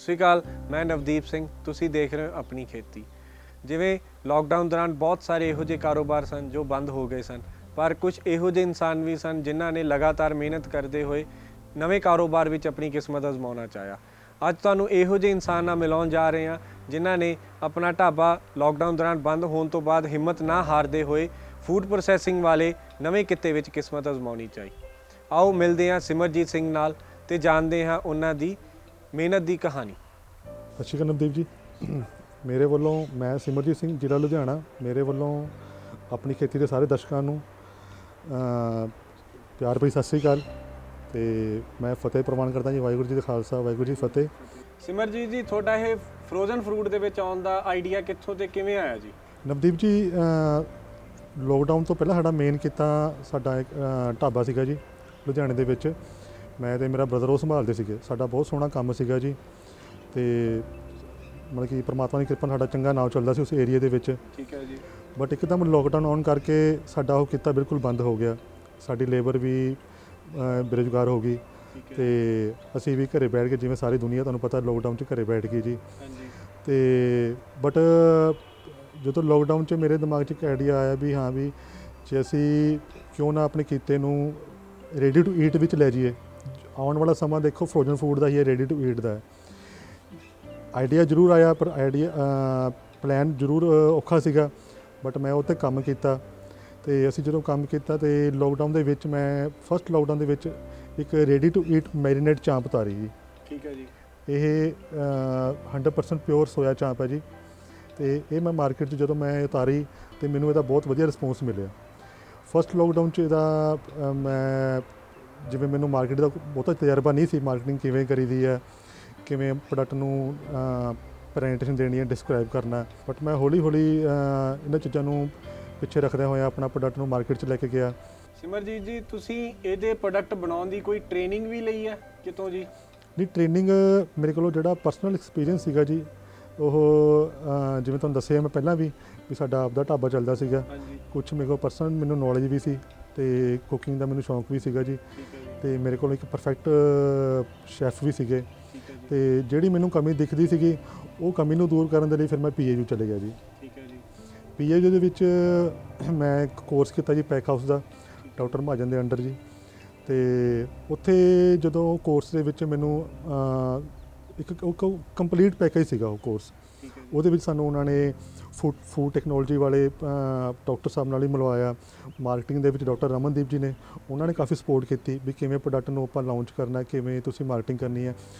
ਸਤਿ ਸ਼੍ਰੀ ਅਕਾਲ, ਮੈਂ ਨਵਦੀਪ ਸਿੰਘ। ਤੁਸੀਂ ਦੇਖ ਰਹੇ ਹੋ ਆਪਣੀ ਖੇਤੀ। ਜਿਵੇਂ ਲੋਕਡਾਊਨ ਦੌਰਾਨ ਬਹੁਤ ਸਾਰੇ ਇਹੋ ਜਿਹੇ ਕਾਰੋਬਾਰ ਸਨ ਜੋ ਬੰਦ ਹੋ ਗਏ ਸਨ, ਪਰ ਕੁਝ ਇਹੋ ਜਿਹੇ ਇਨਸਾਨ ਵੀ ਸਨ ਜਿਨ੍ਹਾਂ ਨੇ ਲਗਾਤਾਰ ਮਿਹਨਤ ਕਰਦੇ ਹੋਏ ਨਵੇਂ ਕਾਰੋਬਾਰ ਵਿੱਚ ਆਪਣੀ ਕਿਸਮਤ ਅਜ਼ਮਾਉਣਾ ਚਾਹਿਆ। ਅੱਜ ਤੁਹਾਨੂੰ ਇਹੋ ਜਿਹੇ ਇਨਸਾਨ ਨਾਲ ਮਿਲਾਉਣ ਜਾ ਰਹੇ ਹਾਂ ਜਿਨ੍ਹਾਂ ਨੇ ਆਪਣਾ ਢਾਬਾ ਲੋਕਡਾਊਨ ਦੌਰਾਨ ਬੰਦ ਹੋਣ ਤੋਂ ਬਾਅਦ ਹਿੰਮਤ ਨਾ ਹਾਰਦੇ ਹੋਏ ਫੂਡ ਪ੍ਰੋਸੈਸਿੰਗ ਵਾਲੇ ਨਵੇਂ ਕਿੱਤੇ ਵਿੱਚ ਕਿਸਮਤ ਅਜ਼ਮਾਉਣੀ ਚਾਹੀ। ਆਓ ਮਿਲਦੇ ਹਾਂ ਸਿਮਰਜੀਤ ਸਿੰਘ ਨਾਲ ਤੇ ਜਾਣਦੇ ਹਾਂ ਉਹਨਾਂ ਦੀ ਮਿਹਨਤ ਦੀ ਕਹਾਣੀ। ਸਤਿ ਸ਼੍ਰੀ ਅਕਾਲ ਨਵਦੀਪ ਜੀ। ਮੇਰੇ ਵੱਲੋਂ ਮੈਂ ਸਿਮਰਜੀਤ ਸਿੰਘ, ਜ਼ਿਲ੍ਹਾ ਲੁਧਿਆਣਾ। ਮੇਰੇ ਵੱਲੋਂ ਆਪਣੀ ਖੇਤੀ ਦੇ ਸਾਰੇ ਦਰਸ਼ਕਾਂ ਨੂੰ ਪਿਆਰ ਭਰੀ ਸਤਿ ਸ਼੍ਰੀ ਅਕਾਲ ਤੇ ਮੈਂ ਫਤਿਹ ਪ੍ਰਵਾਨ ਕਰਦਾ ਜੀ। ਵਾਹਿਗੁਰੂ ਜੀ ਦਾ ਖਾਲਸਾ, ਵਾਹਿਗੁਰੂ ਜੀ ਦੀ ਫਤਿਹ। ਸਿਮਰਜੀਤ ਜੀ, ਤੁਹਾਡਾ ਇਹ ਫਰੋਜ਼ਨ ਫਰੂਟ ਦੇ ਵਿੱਚ ਆਉਣ ਦਾ ਆਈਡੀਆ ਕਿੱਥੋਂ ਤੇ ਕਿਵੇਂ ਆਇਆ ਜੀ? ਨਵਦੀਪ ਜੀ, ਲੋਕਡਾਊਨ ਤੋਂ ਪਹਿਲਾਂ ਸਾਡਾ ਮੇਨ ਕਿੱਤਾ ਸਾਡਾ ਇੱਕ ਢਾਬਾ ਸੀਗਾ ਜੀ ਲੁਧਿਆਣੇ ਦੇ ਵਿੱਚ। ਮੈਂ ਤੇ ਮੇਰਾ ਬ੍ਰਦਰ ਉਹ ਸੰਭਾਲਦੇ ਸੀਗੇ। ਸਾਡਾ ਬਹੁਤ ਸੋਹਣਾ ਕੰਮ ਸੀਗਾ ਜੀ ਤੇ ਮਤਲਬ ਕਿ ਪਰਮਾਤਮਾ ਦੀ ਕਿਰਪਾ ਨਾਲ ਸਾਡਾ ਚੰਗਾ ਨਾਮ ਚੱਲਦਾ ਸੀ ਉਸ ਏਰੀਆ ਦੇ ਵਿੱਚ। ਠੀਕ ਹੈ ਜੀ। ਬਟ ਇੱਕਦਮ ਲੋਕਡਾਊਨ ਆਉਣ ਕਰਕੇ ਸਾਡਾ ਉਹ ਕਿੱਤਾ ਬਿਲਕੁਲ ਬੰਦ ਹੋ ਗਿਆ। ਸਾਡੀ ਲੇਬਰ ਵੀ ਬੇਰੁਜ਼ਗਾਰ ਹੋ ਗਈ ਤੇ ਅਸੀਂ ਵੀ ਘਰੇ ਬੈਠ ਕੇ, ਜਿਵੇਂ ਸਾਰੀ ਦੁਨੀਆ ਤੁਹਾਨੂੰ ਪਤਾ ਲੋਕਡਾਊਨ 'ਚ ਘਰੇ ਬੈਠ ਗਈ ਜੀ। ਤੇ ਬਟ ਜਦੋਂ ਲੋਕਡਾਊਨ 'ਚ ਮੇਰੇ ਦਿਮਾਗ 'ਚ ਇੱਕ ਆਈਡੀਆ ਆਇਆ ਵੀ ਹਾਂ ਵੀ ਜੇ ਅਸੀਂ ਕਿਉਂ ਨਾ ਆਪਣੇ ਕਿੱਤੇ ਨੂੰ ਰੈਡੀ ਟੂ ਈਟ ਵਿੱਚ ਲੈ ਜਾਈਏ। ਆਉਣ ਵਾਲਾ ਸਮਾਂ ਦੇਖੋ ਫਰੋਜ਼ਨ ਫੂਡ ਦਾ ਹੀ ਹੈ, ਰੈਡੀ ਟੂ ਈਟ ਦਾ ਹੈ। ਆਈਡੀਆ ਜ਼ਰੂਰ ਆਇਆ ਪਰ ਪਲਾਨ ਜ਼ਰੂਰ ਔਖਾ ਸੀਗਾ, ਬਟ ਮੈਂ ਉਹ 'ਤੇ ਕੰਮ ਕੀਤਾ। ਤੇ ਅਸੀਂ ਜਦੋਂ ਕੰਮ ਕੀਤਾ ਤੇ ਲੋਕਡਾਊਨ ਦੇ ਵਿੱਚ ਮੈਂ ਫਸਟ ਲੋਕਡਾਊਨ ਦੇ ਵਿੱਚ ਇੱਕ ready to eat marinate chaap ਉਤਾਰੀ ਜੀ। ਠੀਕ ਹੈ ਜੀ। ਇਹ 100% ਪਿਓਰ ਸੋਇਆ ਚਾਂਪ ਹੈ ਜੀ। ਤੇ ਇਹ ਮੈਂ ਮਾਰਕੀਟ 'ਚ ਜਦੋਂ ਮੈਂ ਉਤਾਰੀ ਤੇ ਮੈਨੂੰ ਇਹਦਾ ਬਹੁਤ ਵਧੀਆ ਰਿਸਪੌਂਸ ਮਿਲਿਆ। ਫਸਟ ਲੋਕਡਾਊਨ 'ਚ ਇਹਦਾ ਮੈਂ ਜਿਵੇਂ ਮੈਨੂੰ ਮਾਰਕੀਟ ਦਾ ਬਹੁਤਾ ਤਜਰਬਾ ਨਹੀਂ ਸੀ, ਮਾਰਕੀਟਿੰਗ ਕਿਵੇਂ ਕਰੀਦੀ ਹੈ, ਕਿਵੇਂ ਪ੍ਰੋਡਕਟ ਨੂੰ ਪ੍ਰੈਜੈਂਟੇਸ਼ਨ ਦੇਣੀ ਹੈ, ਡਿਸਕ੍ਰਾਈਬ ਕਰਨਾ। ਬਟ ਮੈਂ ਹੌਲੀ ਹੌਲੀ ਇਹਨਾਂ ਚੀਜ਼ਾਂ ਨੂੰ ਪਿੱਛੇ ਰੱਖਦਿਆਂ ਹੋਇਆ ਆਪਣਾ ਪ੍ਰੋਡਕਟ ਨੂੰ ਮਾਰਕੀਟ 'ਚ ਲੈ ਕੇ ਗਿਆ। ਸਿਮਰਜੀਤ ਜੀ, ਤੁਸੀਂ ਇਹਦੇ ਪ੍ਰੋਡਕਟ ਬਣਾਉਣ ਦੀ ਕੋਈ ਟ੍ਰੇਨਿੰਗ ਵੀ ਲਈ ਹੈ ਕਿਤੋਂ ਜੀ? ਨਹੀਂ, ਟ੍ਰੇਨਿੰਗ ਮੇਰੇ ਕੋਲੋਂ ਜਿਹੜਾ ਪਰਸਨਲ ਐਕਸਪੀਰੀਅੰਸ ਸੀਗਾ ਜੀ, ਉਹ ਜਿਵੇਂ ਤੁਹਾਨੂੰ ਦੱਸਿਆ ਮੈਂ ਪਹਿਲਾਂ ਵੀ ਸਾਡਾ ਆਪਦਾ ਢਾਬਾ ਚੱਲਦਾ ਸੀਗਾ। ਕੁਛ ਮੇਰੇ ਕੋਲ ਪਰਸਨਲ ਮੈਨੂੰ ਨੌਲੇਜ ਵੀ ਸੀ ਤੇ ਕੁਕਿੰਗ ਦਾ ਮੈਨੂੰ ਸ਼ੌਂਕ ਵੀ ਸੀਗਾ ਜੀ। ਤੇ ਮੇਰੇ ਕੋਲ ਇੱਕ ਪਰਫੈਕਟ ਸ਼ੈਫ ਵੀ ਸੀਗੇ। ਤੇ ਜਿਹੜੀ ਮੈਨੂੰ ਕਮੀ ਦਿਖਦੀ ਸੀਗੀ ਉਹ ਕਮੀ ਨੂੰ ਦੂਰ ਕਰਨ ਦੇ ਲਈ ਫਿਰ ਮੈਂ PAU ਚਲੇ ਗਿਆ ਜੀ। ਠੀਕ ਹੈ ਜੀ। PAU ਦੇ ਵਿੱਚ ਮੈਂ ਇੱਕ ਕੋਰਸ ਕੀਤਾ ਜੀ ਪੈਕ ਹਾਊਸ ਦਾ, ਡਾਕਟਰ ਮਹਾਜਨ ਦੇ ਅੰਡਰ ਜੀ। ਤੇ ਉੱਥੇ ਜਦੋਂ ਕੋਰਸ ਦੇ ਵਿੱਚ ਮੈਨੂੰ ਇੱਕ ਕੰਪਲੀਟ ਪੈਕੇਜ ਸੀਗਾ ਉਹ ਕੋਰਸ। ਉਹਦੇ ਵਿੱਚ ਸਾਨੂੰ ਉਹਨਾਂ ਨੇ ਫੂਡ ਟੈਕਨੋਲੋਜੀ ਵਾਲੇ ਡਾਕਟਰ ਸਾਹਿਬ ਨਾਲ ਹੀ ਮਿਲਵਾਇਆ। ਮਾਰਕੀਟਿੰਗ ਦੇ ਵਿੱਚ ਡਾਕਟਰ ਰਮਨਦੀਪ ਜੀ ਨੇ, ਉਹਨਾਂ ਨੇ ਕਾਫੀ ਸਪੋਰਟ ਕੀਤੀ ਵੀ ਕਿਵੇਂ ਪ੍ਰੋਡਕਟ ਨੂੰ ਆਪਾਂ ਲਾਂਚ ਕਰਨਾ, ਕਿਵੇਂ ਤੁਸੀਂ ਮਾਰਕੀਟਿੰਗ ਕਰਨੀ ਹੈ,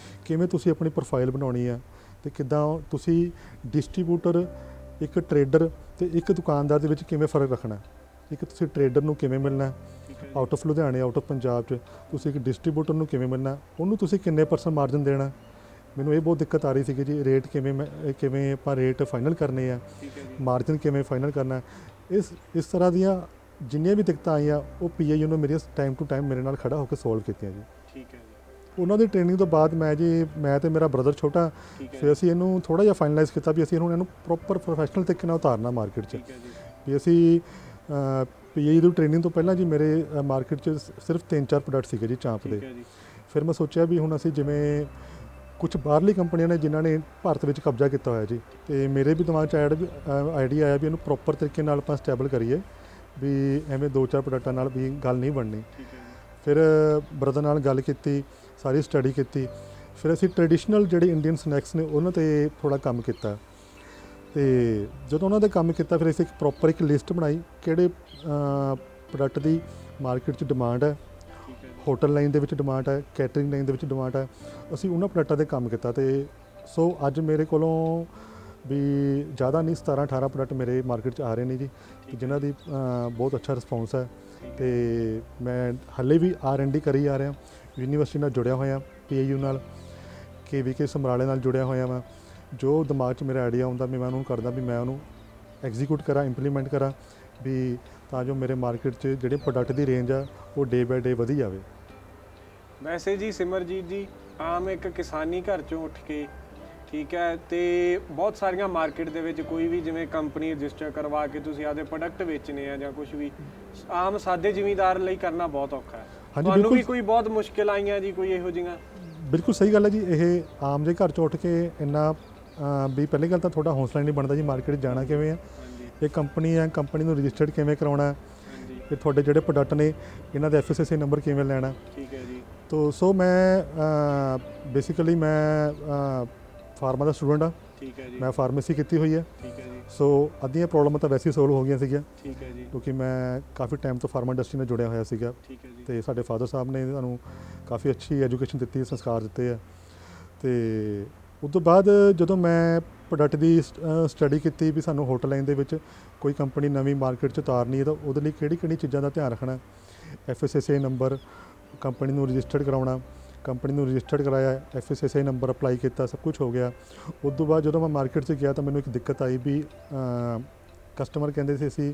ਕਿਵੇਂ ਤੁਸੀਂ ਆਪਣੀ ਪ੍ਰੋਫਾਈਲ ਬਣਾਉਣੀ ਹੈ ਤੇ ਕਿੱਦਾਂ ਤੁਸੀਂ ਡਿਸਟਰੀਬਿਊਟਰ, ਇੱਕ ਟਰੇਡਰ ਤੇ ਇੱਕ ਦੁਕਾਨਦਾਰ ਦੇ ਵਿੱਚ ਕਿਵੇਂ ਫ਼ਰਕ ਰੱਖਣਾ। ਇੱਕ ਤੁਸੀਂ ਟਰੇਡਰ ਨੂੰ ਕਿਵੇਂ ਮਿਲਣਾ ਆਊਟ ਆਫ ਲੁਧਿਆਣੇ, ਆਊਟ ਆਫ ਪੰਜਾਬ 'ਚ, ਤੁਸੀਂ ਇੱਕ ਡਿਸਟਰੀਬਿਊਟਰ ਨੂੰ ਕਿਵੇਂ ਮਿਲਣਾ, ਉਹਨੂੰ ਤੁਸੀਂ ਕਿੰਨੇ % ਮਾਰਜਨ ਦੇਣਾ। ਮੈਨੂੰ ਇਹ ਬਹੁਤ ਦਿੱਕਤ ਆ ਰਹੀ ਸੀਗੀ ਜੀ। ਰੇਟ ਕਿਵੇਂ ਆਪਾਂ ਰੇਟ ਫਾਈਨਲ ਕਰਨੇ ਆ, ਮਾਰਜਨ ਕਿਵੇਂ ਫਾਈਨਲ ਕਰਨਾ। ਇਸ ਤਰ੍ਹਾਂ ਦੀਆਂ ਜਿੰਨੀਆਂ ਵੀ ਦਿੱਕਤਾਂ ਆਈਆਂ ਉਹ PAU ਨੇ ਮੇਰੀਆਂ ਟਾਈਮ ਟੂ ਟਾਈਮ ਮੇਰੇ ਨਾਲ ਖੜਾ ਹੋ ਕੇ ਸੋਲਵ ਕੀਤੀਆਂ ਜੀ। ਠੀਕ ਹੈ ਜੀ। ਉਹਨਾਂ ਦੀ ਟ੍ਰੇਨਿੰਗ ਤੋਂ ਬਾਅਦ ਮੈਂ ਤੇ ਮੇਰਾ ਬ੍ਰਦਰ ਛੋਟਾ, ਫਿਰ ਅਸੀਂ ਇਹਨੂੰ ਥੋੜ੍ਹਾ ਜਿਹਾ ਫਾਈਨਲਾਈਜ਼ ਕੀਤਾ ਵੀ ਅਸੀਂ ਇਹਨੂੰ ਪ੍ਰੋਪਰ ਪ੍ਰੋਫੈਸ਼ਨਲ ਤਰੀਕੇ ਨਾਲ ਉਤਾਰਨਾ ਮਾਰਕੀਟ 'ਚ। ਵੀ ਅਸੀਂ PAU ਦੀ ਟ੍ਰੇਨਿੰਗ ਤੋਂ ਪਹਿਲਾਂ ਜੀ ਮੇਰੇ ਮਾਰਕੀਟ 'ਚ ਸਿਰਫ 3-4 ਪ੍ਰੋਡਕਟ ਸੀਗੇ ਜੀ ਚਾਂਪ ਦੇ। ਫਿਰ ਮੈਂ ਸੋਚਿਆ ਵੀ ਹੁਣ ਅਸੀਂ ਜਿਵੇਂ ਕੁਝ ਬਾਹਰਲੀ ਕੰਪਨੀਆਂ ਨੇ ਜਿਨ੍ਹਾਂ ਨੇ ਭਾਰਤ ਵਿੱਚ ਕਬਜ਼ਾ ਕੀਤਾ ਹੋਇਆ ਜੀ, ਤੇ ਮੇਰੇ ਵੀ ਦਿਮਾਗ 'ਚ ਆਈਡੀਆ ਆਇਆ ਵੀ ਇਹਨੂੰ ਪ੍ਰੋਪਰ ਤਰੀਕੇ ਨਾਲ ਆਪਾਂ ਸਟੇਬਲ ਕਰੀਏ, ਵੀ ਐਵੇਂ 2-4 ਪ੍ਰੋਡਕਟਾਂ ਨਾਲ ਵੀ ਗੱਲ ਨਹੀਂ ਬਣਨੀ। ਫਿਰ ਬ੍ਰਦਰ ਨਾਲ ਗੱਲ ਕੀਤੀ, ਸਾਰੀ ਸਟੱਡੀ ਕੀਤੀ। ਫਿਰ ਅਸੀਂ ਟ੍ਰੈਡੀਸ਼ਨਲ ਜਿਹੜੇ ਇੰਡੀਅਨ ਸਨੈਕਸ ਨੇ ਉਹਨਾਂ 'ਤੇ ਥੋੜ੍ਹਾ ਕੰਮ ਕੀਤਾ। ਤੇ ਜਦੋਂ ਉਹਨਾਂ 'ਤੇ ਕੰਮ ਕੀਤਾ ਫਿਰ ਅਸੀਂ ਇੱਕ ਪ੍ਰੋਪਰ ਇੱਕ ਲਿਸਟ ਬਣਾਈ ਕਿਹੜੇ ਪ੍ਰੋਡਕਟ ਦੀ ਮਾਰਕੀਟ 'ਚ ਡਿਮਾਂਡ ਹੈ, ਹੋਟਲ ਲਾਈਨ ਦੇ ਵਿੱਚ ਡਿਮਾਂਡ ਹੈ, ਕੈਟਰਿੰਗ ਲਾਈਨ ਦੇ ਵਿੱਚ ਡਿਮਾਂਡ ਹੈ। ਅਸੀਂ ਉਹਨਾਂ ਪ੍ਰੋਡਕਟਾਂ 'ਤੇ ਕੰਮ ਕੀਤਾ। ਤੇ ਸੋ ਅੱਜ ਮੇਰੇ ਕੋਲੋਂ ਵੀ ਜ਼ਿਆਦਾ ਨਹੀਂ 17-18 ਪ੍ਰੋਡਕਟ ਮੇਰੇ ਮਾਰਕੀਟ 'ਚ ਆ ਰਹੇ ਨੇ ਜੀ, ਜਿਨ੍ਹਾਂ ਦੀ ਬਹੁਤ ਅੱਛਾ ਰਿਸਪੌਂਸ ਹੈ। ਤੇ ਮੈਂ ਹਾਲੇ ਵੀ R&D ਕਰੀ ਜਾ ਰਿਹਾ, ਯੂਨੀਵਰਸਿਟੀ ਨਾਲ ਜੁੜਿਆ ਹੋਇਆ, PAU ਨਾਲ, KVK ਸਮਰਾਲੇ ਨਾਲ ਜੁੜਿਆ ਹੋਇਆ ਮੈਂ। ਜੋ ਦਿਮਾਗ 'ਚ ਮੇਰਾ ਆਈਡੀਆ ਆਉਂਦਾ ਮੈਂ ਉਹਨੂੰ ਕਰਦਾ ਵੀ ਮੈਂ ਉਹਨੂੰ ਐਗਜ਼ੀਕਿਊਟ ਕਰਾਂ, ਇੰਪਲੀਮੈਂਟ ਕਰਾਂ, ਵੀ ਤਾਂ ਜੋ ਮੇਰੇ ਮਾਰਕੀਟ 'ਚ ਜਿਹੜੇ ਪ੍ਰੋਡਕਟ ਦੀ ਰੇਂਜ ਆ ਉਹ ਡੇ ਬਾਏ ਡੇ ਵਧੀ ਜਾਵੇ। ਵੈਸੇ ਜੀ ਸਿਮਰਜੀਤ ਜੀ, ਆਮ ਇੱਕ ਕਿਸਾਨੀ ਘਰ 'ਚੋਂ ਉੱਠ ਕੇ, ਠੀਕ ਹੈ, ਤੇ ਬਹੁਤ ਸਾਰੀਆਂ ਮਾਰਕੀਟ ਦੇ ਵਿੱਚ ਕੋਈ ਵੀ ਜਿਵੇਂ ਕੰਪਨੀ ਰਜਿਸਟਰ ਕਰਵਾ ਕੇ ਤੁਸੀਂ ਆਪਦੇ ਪ੍ਰੋਡਕਟ ਵੇਚਣੇ ਆ ਜਾਂ ਕੁਝ ਵੀ, ਆਮ ਸਾਦੇ ਜ਼ਿਮੀਂਦਾਰ ਲਈ ਕਰਨਾ ਬਹੁਤ ਔਖਾ ਹੈ। ਤੁਹਾਨੂੰ ਵੀ ਕੋਈ ਬਹੁਤ ਮੁਸ਼ਕਿਲ ਆਈਆਂ ਜੀ ਕੋਈ ਇਹੋ ਜਿਹੀਆਂ? ਬਿਲਕੁਲ ਸਹੀ ਗੱਲ ਹੈ ਜੀ। ਇਹ ਆਮ ਜੇ ਘਰ 'ਚ ਉੱਠ ਕੇ ਇੰਨਾ ਵੀ ਪਹਿਲੀ ਗੱਲ ਤਾਂ ਤੁਹਾਡਾ ਹੌਸਲਾ ਨਹੀਂ ਬਣਦਾ ਜੀ ਮਾਰਕੀਟ 'ਚ ਜਾਣਾ ਕਿਵੇਂ ਆ। ਇਹ ਕੰਪਨੀ ਹੈ, ਕੰਪਨੀ ਨੂੰ ਰਜਿਸਟਰਡ ਕਿਵੇਂ ਕਰਾਉਣਾ, ਫਿਰ ਤੁਹਾਡੇ ਜਿਹੜੇ ਪ੍ਰੋਡਕਟ ਨੇ ਇਹਨਾਂ ਦਾ FSSAI ਨੰਬਰ ਕਿਵੇਂ ਲੈਣਾ। ਠੀਕ ਹੈ ਜੀ। ਸੋ ਮੈਂ ਬੇਸਿਕਲੀ ਮੈਂ ਫਾਰਮਾ ਦਾ ਸਟੂਡੈਂਟ ਆ। ਠੀਕ ਹੈ ਜੀ। ਮੈਂ ਫਾਰਮੇਸੀ ਕੀਤੀ ਹੋਈ ਹੈ। ਠੀਕ ਹੈ ਜੀ। ਸੋ ਅੱਧੀਆਂ ਪ੍ਰੋਬਲਮਾਂ ਤਾਂ ਵੈਸੇ ਹੀ ਸੋਲਵ ਹੋ ਗਈਆਂ ਸੀਗੀਆਂ, ਠੀਕ ਹੈ ਜੀ। ਕਿਉਂਕਿ ਮੈਂ ਕਾਫੀ ਟਾਈਮ ਤੋਂ ਫਾਰਮਾ ਇੰਡਸਟਰੀ ਨਾਲ ਜੁੜਿਆ ਹੋਇਆ ਸੀਗਾ। ਠੀਕ ਹੈ ਜੀ। ਤੇ ਸਾਡੇ ਫਾਦਰ ਸਾਹਿਬ ਨੇ ਸਾਨੂੰ ਕਾਫੀ ਅੱਛੀ ਐਜੂਕੇਸ਼ਨ ਦਿੱਤੀ, ਸੰਸਕਾਰ ਦਿੱਤੇ ਆ। ਤੇ ਉਸ ਤੋਂ ਬਾਅਦ ਜਦੋਂ ਮੈਂ ਪ੍ਰੋਡਕਟ ਦੀ ਸਟੱਡੀ ਕੀਤੀ ਵੀ ਸਾਨੂੰ ਹੋਟਲ ਲਾਈਨ ਦੇ ਵਿੱਚ ਕੋਈ ਕੰਪਨੀ ਨਵੀਂ ਮਾਰਕੀਟ 'ਚ ਉਤਾਰਨੀ ਹੈ ਤਾਂ ਉਹਦੇ ਲਈ ਕਿਹੜੀ ਚੀਜ਼ਾਂ ਦਾ ਧਿਆਨ ਰੱਖਣਾ। FSSAI ਨੰਬਰ, ਕੰਪਨੀ ਨੂੰ ਰਜਿਸਟਰਡ ਕਰਾਉਣਾ, ਕੰਪਨੀ ਨੂੰ ਰਜਿਸਟਰਡ ਕਰਾਇਆ, FSSAI ਨੰਬਰ ਅਪਲਾਈ ਕੀਤਾ, ਸਭ ਕੁਝ ਹੋ ਗਿਆ। ਉਸ ਤੋਂ ਬਾਅਦ ਜਦੋਂ ਮੈਂ ਮਾਰਕੀਟ 'ਚ ਗਿਆ ਤਾਂ ਮੈਨੂੰ ਇੱਕ ਦਿੱਕਤ ਆਈ ਵੀ ਕਸਟਮਰ ਕਹਿੰਦੇ ਸੀ ਅਸੀਂ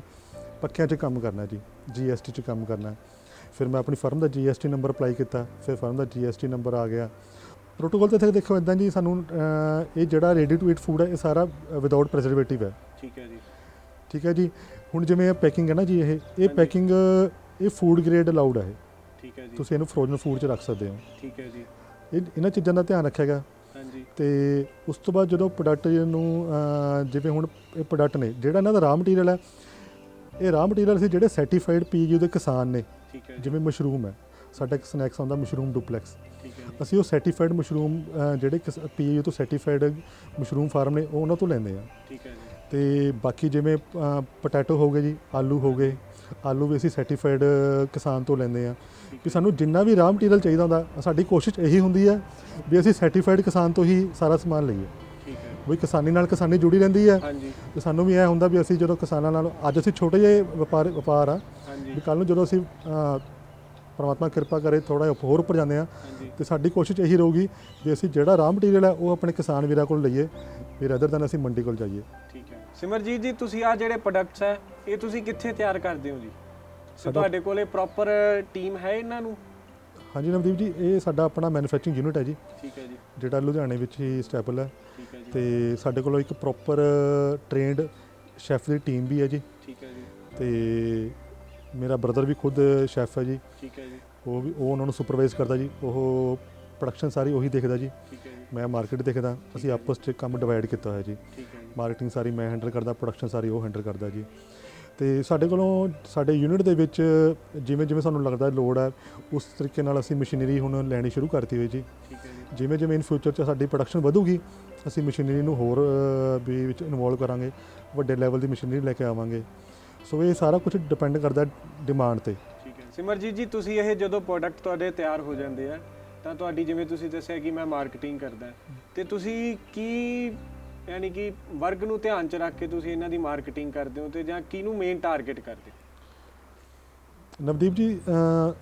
ਪੱਕਿਆਂ 'ਚ ਕੰਮ ਕਰਨਾ ਜੀ, GST 'ਚ ਕੰਮ ਕਰਨਾ। ਫਿਰ ਮੈਂ ਆਪਣੀ ਫਰਮ ਦਾ GST ਨੰਬਰ ਅਪਲਾਈ ਕੀਤਾ, ਫਿਰ ਫਰਮ ਦਾ GST ਨੰਬਰ ਆ ਗਿਆ। ਪ੍ਰੋਟੋਕੋਲ ਤਾਂ ਇੱਥੇ ਦੇਖੋ ਇੱਦਾਂ ਜੀ, ਸਾਨੂੰ ਇਹ ਜਿਹੜਾ ਰੈਡੀ ਟੂ ਈਟ ਫੂਡ ਹੈ ਇਹ ਸਾਰਾ ਵਿਦਆਊਟ ਪ੍ਰੀਜ਼ਰਵੇਟਿਵ ਹੈ। ਠੀਕ ਹੈ ਜੀ। ਠੀਕ ਹੈ ਜੀ। ਹੁਣ ਜਿਵੇਂ ਇਹ ਪੈਕਿੰਗ ਹੈ ਨਾ ਜੀ, ਇਹ ਪੈਕਿੰਗ ਇਹ ਫੂਡ ਗ੍ਰੇਡ ਅਲਾਊਡ ਹੈ। ਠੀਕ ਹੈ ਜੀ। ਤੁਸੀਂ ਇਹਨੂੰ ਫਰੋਜ਼ਨ ਫੂਡ 'ਚ ਰੱਖ ਸਕਦੇ ਹੋ। ਠੀਕ ਹੈ ਜੀ। ਇਹਨਾਂ ਚੀਜ਼ਾਂ ਦਾ ਧਿਆਨ ਰੱਖਿਆ ਗਿਆ। ਹਾਂਜੀ। ਤੇ ਉਸ ਤੋਂ ਬਾਅਦ ਜਦੋਂ ਪ੍ਰੋਡਕਟ ਨੂੰ ਜਿਵੇਂ ਹੁਣ ਇਹ ਪ੍ਰੋਡਕਟ ਨੇ ਜਿਹੜਾ ਇਹਨਾਂ ਦਾ ਰਾਹ ਮਟੀਰੀਅਲ ਹੈ, ਇਹ ਰਾਹ ਮਟੀਰੀਅਲ ਸੀ ਜਿਹੜੇ ਸਰਟੀਫਾਈਡ PGU ਦੇ ਕਿਸਾਨ ਨੇ। ਠੀਕ ਹੈ। ਜਿਵੇਂ ਜਿਵੇਂ ਮਸ਼ਰੂਮ ਹੈ, ਸਾਡਾ ਇੱਕ ਸਨੈਕਸ ਆਉਂਦਾ ਮਸ਼ਰੂਮ ਡੁਪਲੈਕਸ। ਠੀਕ ਹੈ। ਅਸੀਂ ਉਹ ਸਰਟੀਫਾਈਡ ਮਸ਼ਰੂਮ ਜਿਹੜੇ PGU ਤੋਂ ਸਰਟੀਫਾਈਡ ਮਸ਼ਰੂਮ ਫਾਰਮ ਨੇ ਉਹ ਉਹਨਾਂ ਤੋਂ ਲੈਂਦੇ ਆ। ਠੀਕ ਹੈ ਜੀ। ਤੇ ਬਾਕੀ ਜਿਵੇਂ ਪੋਟੈਟੋ ਹੋ ਗਏ ਜੀ, ਆਲੂ ਹੋ ਗਏ, ਆਲੂ ਵੀ ਅਸੀਂ ਸਰਟੀਫਾਈਡ ਕਿਸਾਨ ਤੋਂ ਲੈਂਦੇ ਆ। ਵੀ ਸਾਨੂੰ ਜਿੰਨਾ ਵੀ ਰਾਹ ਮਟੀਰੀਅਲ ਚਾਹੀਦਾ ਹੁੰਦਾ, ਸਾਡੀ ਕੋਸ਼ਿਸ਼ ਇਹੀ ਹੁੰਦੀ ਹੈ ਵੀ ਅਸੀਂ ਸਰਟੀਫਾਈਡ ਕਿਸਾਨ ਤੋਂ ਹੀ ਸਾਰਾ ਸਮਾਨ ਲਈਏ। ਠੀਕ ਹੈ। ਵੀ ਕਿਸਾਨੀ ਨਾਲ ਕਿਸਾਨੀ ਜੁੜੀ ਰਹਿੰਦੀ ਹੈ। ਹਾਂਜੀ। ਤੇ ਸਾਨੂੰ ਵੀ ਇਹ ਹੁੰਦਾ ਵੀ ਅਸੀਂ ਜਦੋਂ ਕਿਸਾਨਾਂ ਨਾਲ ਅੱਜ ਅਸੀਂ ਛੋਟੇ ਜਿਹੇ ਵਪਾਰ ਆ, ਹਾਂਜੀ। ਵੀ ਕੱਲ੍ਹ ਨੂੰ ਜਦੋਂ ਅਸੀਂ ਪਰਮਾਤਮਾ ਕਿਰਪਾ ਕਰੇ ਥੋੜ੍ਹਾ ਜਿਹਾ ਹੋਰ ਉੱਪਰ ਜਾਂਦੇ ਆ, ਹਾਂਜੀ। ਤੇ ਸਾਡੀ ਕੋਸ਼ਿਸ਼ ਇਹੀ ਰਹੂਗੀ ਵੀ ਅਸੀਂ ਜਿਹੜਾ ਰਾਹ ਮਟੀਰੀਅਲ ਹੈ ਉਹ ਆਪਣੇ ਕਿਸਾਨ ਵੀਰਾਂ ਕੋਲ ਲਈਏ, ਵੀ ਰਦਰ ਦੈਨ ਅਸੀਂ ਮੰਡੀ ਕੋਲ ਜਾਈਏ। ਠੀਕ ਹੈ। ਸਿਮਰਜੀਤ ਜੀ, ਤੁਸੀਂ ਆ ਜਿਹੜੇ ਪ੍ਰੋਡਕਟਸ ਹੈ ਇਹ ਤੁਸੀਂ ਕਿੱਥੇ ਤਿਆਰ ਕਰਦੇ ਹੋ ਜੀ? ਤੁਹਾਡੇ ਕੋਲੇ ਪ੍ਰੋਪਰ ਟੀਮ ਹੈ ਇਹਨਾਂ ਨੂੰ? ਹਾਂਜੀ ਨਵਦੀਪ ਜੀ, ਇਹ ਸਾਡਾ ਆਪਣਾ ਮੈਨੂਫੈਕਚਰਿੰਗ ਯੂਨਿਟ ਹੈ ਜੀ। ਠੀਕ ਹੈ ਜੀ। ਜਿਹੜਾ ਲੁਧਿਆਣੇ ਵਿੱਚ ਹੀ ਸਟੈਬਲ ਹੈ। ਠੀਕ ਹੈ ਜੀ। ਤੇ ਸਾਡੇ ਕੋਲ ਇੱਕ ਪ੍ਰੋਪਰ ਟ੍ਰੇਨਡ ਸ਼ੈਫ ਦੀ ਟੀਮ ਵੀ ਹੈ ਜੀ। ਠੀਕ ਹੈ ਜੀ। ਤੇ ਮੇਰਾ ਬ੍ਰਦਰ ਵੀ ਖੁਦ ਸ਼ੈਫ ਹੈ ਜੀ। ਠੀਕ ਹੈ ਜੀ। ਉਹ ਉਹਨਾਂ ਨੂੰ ਸੁਪਰਵਾਈਜ਼ ਕਰਦਾ ਜੀ। ਉਹ ਪ੍ਰੋਡਕਸ਼ਨ ਸਾਰੀ ਉਹੀ ਦੇਖਦਾ ਜੀ। ਠੀਕ ਹੈ ਜੀ। ਮੈਂ ਮਾਰਕੀਟ ਦੇਖਦਾ। ਅਸੀਂ ਆਪਸ 'ਚ ਕੰਮ ਡਿਵਾਈਡ ਕੀਤਾ ਹੋਇਆ ਜੀ। ਠੀਕ ਹੈ ਜੀ। ਮਾਰਕੀਟਿੰਗ ਸਾਰੀ ਮੈਂ ਹੈਂਡਲ ਕਰਦਾ, ਪ੍ਰੋਡਕਸ਼ਨ ਸਾਰੀ ਉਹ ਹੈਂਡਲ ਕਰਦਾ ਜੀ। ਤੇ ਸਾਡੇ ਕੋਲੋਂ ਸਾਡੇ ਯੂਨਿਟ ਦੇ ਵਿੱਚ ਜਿਵੇਂ ਜਿਵੇਂ ਸਾਨੂੰ ਲੱਗਦਾ ਲੋੜ ਹੈ ਉਸ ਤਰੀਕੇ ਨਾਲ ਅਸੀਂ ਮਸ਼ੀਨਰੀ ਹੁਣ ਲੈਣੀ ਸ਼ੁਰੂ ਕਰਤੀ ਹੋਈ ਜੀ। ਠੀਕ ਹੈ ਜੀ। ਜਿਵੇਂ ਜਿਵੇਂ ਇਨ ਫਿਊਚਰ 'ਚ ਸਾਡੀ ਪ੍ਰੋਡਕਸ਼ਨ ਵਧੂਗੀ ਅਸੀਂ ਮਸ਼ੀਨਰੀ ਨੂੰ ਹੋਰ ਵੀ ਵਿੱਚ ਇਨਵੋਲਵ ਕਰਾਂਗੇ, ਵੱਡੇ ਲੈਵਲ ਦੀ ਮਸ਼ੀਨਰੀ ਲੈ ਕੇ ਆਵਾਂਗੇ। ਸੋ ਇਹ ਸਾਰਾ ਕੁਝ ਡਿਪੈਂਡ ਕਰਦਾ ਡਿਮਾਂਡ 'ਤੇ। ਠੀਕ ਹੈ। ਸਿਮਰਜੀਤ ਜੀ, ਤੁਸੀਂ ਇਹ ਜਦੋਂ ਪ੍ਰੋਡਕਟ ਤੁਹਾਡੇ ਤਿਆਰ ਹੋ ਜਾਂਦੇ ਆ ਤਾਂ ਤੁਹਾਡੀ ਜਿਵੇਂ ਤੁਸੀਂ ਦੱਸਿਆ ਕਿ ਮੈਂ ਮਾਰਕੀਟਿੰਗ ਕਰਦਾ, ਤੇ ਤੁਸੀਂ ਕੀ ਯਾਨੀ ਕਿ ਵਰਗ ਨੂੰ ਧਿਆਨ 'ਚ ਰੱਖ ਕੇ ਤੁਸੀਂ ਇਹਨਾਂ ਦੀ ਮਾਰਕੀਟਿੰਗ ਕਰਦੇ ਹੋ, ਤੇ ਜਾਂ ਕਿਹਨੂੰ ਮੇਨ ਟਾਰਗੇਟ ਕਰਦੇ? ਨਵਦੀਪ ਜੀ,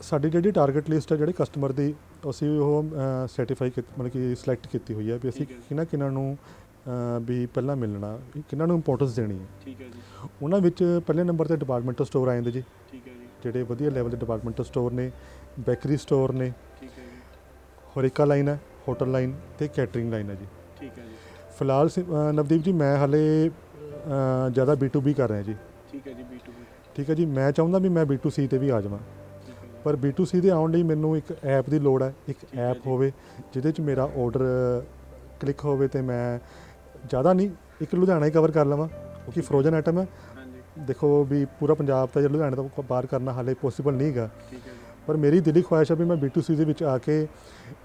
ਸਾਡੀ ਜਿਹੜੀ ਟਾਰਗੇਟ ਲਿਸਟ ਹੈ ਜਿਹੜੇ ਕਸਟਮਰ ਦੀ, ਅਸੀਂ ਉਹ ਸਰਟੀਫਾਈ ਮਤਲਬ ਕਿ ਸਿਲੈਕਟ ਕੀਤੀ ਹੋਈ ਹੈ ਵੀ ਅਸੀਂ ਕਿਹਨਾਂ ਨੂੰ ਵੀ ਪਹਿਲਾਂ ਮਿਲਣਾ, ਕਿਹਨਾਂ ਨੂੰ ਇੰਪੋਰਟੈਂਸ ਦੇਣੀ ਹੈ। ਠੀਕ ਹੈ ਜੀ। ਉਹਨਾਂ ਵਿੱਚ ਪਹਿਲੇ ਨੰਬਰ 'ਤੇ ਡਿਪਾਰਟਮੈਂਟਲ ਸਟੋਰ ਆ ਜਾਂਦੇ ਜੀ। ਠੀਕ ਹੈ ਜੀ। ਜਿਹੜੇ ਵਧੀਆ ਲੈਵਲ ਦੇ ਡਿਪਾਰਟਮੈਂਟਲ ਸਟੋਰ ਨੇ, ਬੇਕਰੀ ਸਟੋਰ ਨੇ, ਠੀਕ ਹੈ ਜੀ। ਹੋਰੇਕਾ ਲਾਈਨ ਹੈ, ਹੋਟਲ ਲਾਈਨ ਤੇ ਕੈਟਰਿੰਗ ਲਾਈਨ ਹੈ ਜੀ। ਠੀਕ ਹੈ ਜੀ। ਫਿਲਹਾਲ ਨਵਦੀਪ ਜੀ ਮੈਂ ਹਾਲੇ ਜ਼ਿਆਦਾ B2B ਕਰ ਰਿਹਾ ਜੀ। ਠੀਕ ਹੈ ਜੀ। B2B। ਠੀਕ ਹੈ ਜੀ। ਮੈਂ ਚਾਹੁੰਦਾ ਵੀ ਮੈਂ B2C ਤੇ ਵੀ ਆ ਜਾਵਾਂ, ਪਰ B2C ਦੇ ਆਉਣ ਲਈ ਮੈਨੂੰ ਇੱਕ ਐਪ ਦੀ ਲੋੜ ਹੈ। ਇੱਕ ਐਪ ਹੋਵੇ ਜਿਹਦੇ 'ਚ ਮੇਰਾ ਆਰਡਰ ਕਲਿੱਕ ਹੋਵੇ ਤੇ ਮੈਂ ਜ਼ਿਆਦਾ ਨਹੀਂ, ਇੱਕ ਲੁਧਿਆਣਾ ਹੀ ਕਵਰ ਕਰ ਲਵਾਂ ਕਿਉਂਕਿ ਫਰੋਜ਼ਨ ਆਈਟਮ ਹੈ। ਦੇਖੋ ਵੀ ਪੂਰਾ ਪੰਜਾਬ ਤਾਂ ਲੁਧਿਆਣੇ ਤੋਂ ਬਾਹਰ ਕਰਨਾ ਹਾਲੇ ਪੋਸੀਬਲ ਨਹੀਂ ਹੈਗਾ, ਪਰ ਮੇਰੀ ਦਿਲੀ ਖੁਆਇਸ਼ ਹੈ ਵੀ ਮੈਂ B2C ਦੇ ਵਿੱਚ ਆ ਕੇ